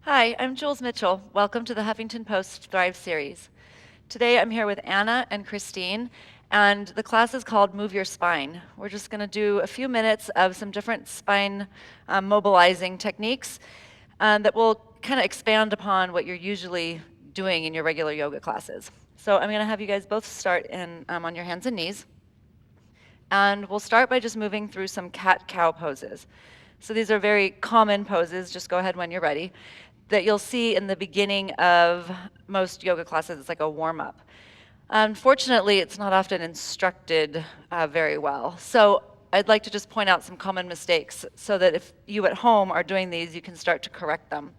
Hi, I'm Jules Mitchell. Welcome to the Huffington Post Thrive series. Today I'm here with Anna and Christine, and the class is called Move Your Spine. We're just going to do a few minutes of some different spine mobilizing techniques that will kind of expand upon what you're usually doing in your regular yoga classes. So I'm going to have you guys both start on your hands and knees. And we'll start by just moving through some cat-cow poses. So these are very common poses, just go ahead when you're ready, that you'll see in the beginning of most yoga classes. It's like a warm-up. Unfortunately, it's not often instructed very well. So I'd like to just point out some common mistakes so that if you at home are doing these, you can start to correct them.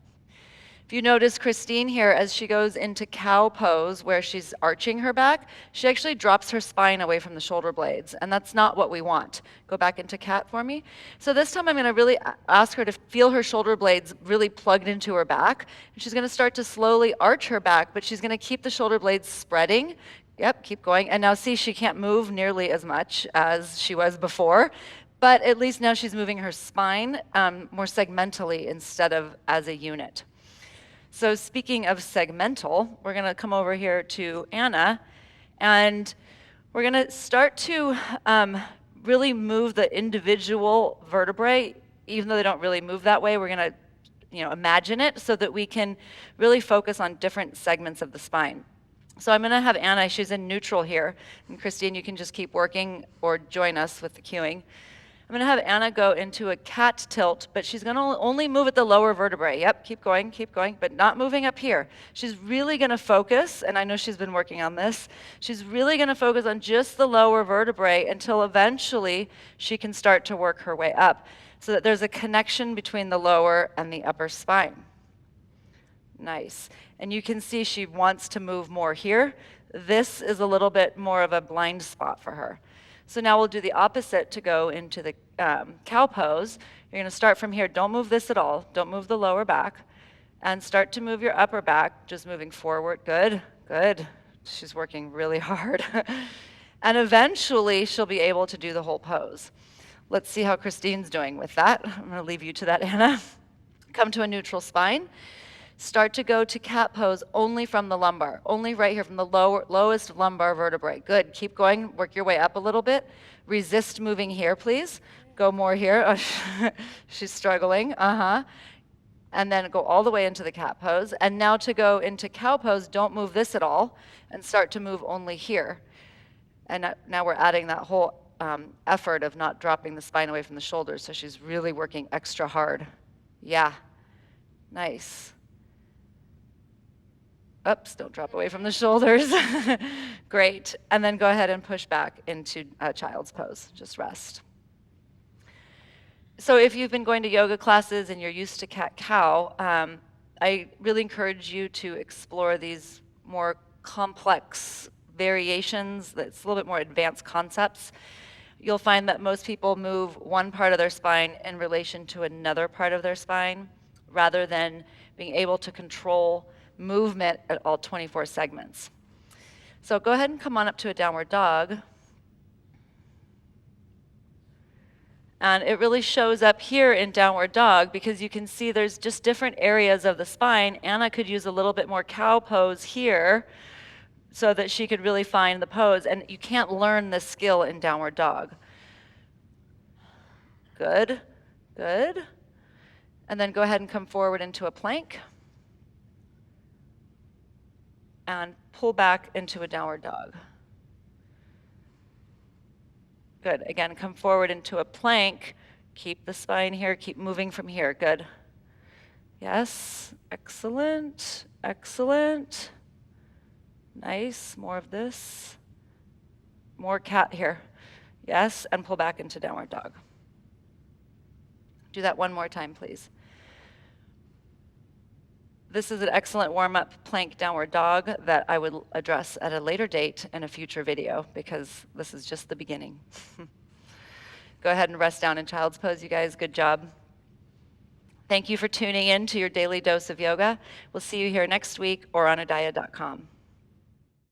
If you notice Christine here, as she goes into cow pose, where she's arching her back, she actually drops her spine away from the shoulder blades, and that's not what we want. Go back into cat for me. So this time I'm going to really ask her to feel her shoulder blades really plugged into her back, and she's going to start to slowly arch her back, but she's going to keep the shoulder blades spreading. Yep, keep going. And now see, she can't move nearly as much as she was before, but at least now she's moving her spine more segmentally instead of as a unit. So speaking of segmental, we're going to come over here to Anna, and we're going to start to really move the individual vertebrae, even though they don't really move that way. We're going to imagine it so that we can really focus on different segments of the spine. So I'm going to have Anna, she's in neutral here, and Christine, you can just keep working or join us with the cueing. I'm going to have Anna go into a cat tilt, but she's going to only move at the lower vertebrae. Yep, keep going, but not moving up here. She's really going to focus, and I know she's been working on this, she's really going to focus on just the lower vertebrae until eventually she can start to work her way up, so that there's a connection between the lower and the upper spine. Nice. And you can see she wants to move more here. This is a little bit more of a blind spot for her. So now we'll do the opposite to go into the cow pose. You're going to start from here. Don't move this at all. Don't move the lower back. And start to move your upper back, just moving forward. Good, good. She's working really hard. And eventually, she'll be able to do the whole pose. Let's see how Christine's doing with that. I'm going to leave you to that, Anna. Come to a neutral spine. Start to go to cat pose only from the lumbar, only right here from the lowest lumbar vertebrae. Good, keep going, work your way up a little bit. Resist moving here, please. Go more here. Oh, she's struggling, And then go all the way into the cat pose. And now to go into cow pose, don't move this at all, and start to move only here. And now we're adding that whole effort of not dropping the spine away from the shoulders, so she's really working extra hard. Yeah, nice. Oops, don't drop away from the shoulders. Great. And then go ahead and push back into child's pose. Just rest. So if you've been going to yoga classes and you're used to cat-cow, I really encourage you to explore these more complex variations. That's a little bit more advanced concepts. You'll find that most people move one part of their spine in relation to another part of their spine, rather than being able to control movement at all 24 segments. So go ahead and come on up to a downward dog. And it really shows up here in downward dog because you can see there's just different areas of the spine. Anna could use a little bit more cow pose here so that she could really find the pose. And you can't learn this skill in downward dog. Good, good. And then go ahead and come forward into a plank. And pull back into a downward dog. Good. Again, come forward into a plank. Keep the spine here. Keep moving from here. Good. Yes. Excellent. Excellent. Nice. More of this. More cat here. Yes. And pull back into downward dog. Do that one more time, please. This is an excellent warm-up plank downward dog that I would address at a later date in a future video because this is just the beginning. Go ahead and rest down in child's pose, you guys. Good job. Thank you for tuning in to your daily dose of yoga. We'll see you here next week or on adaya.com.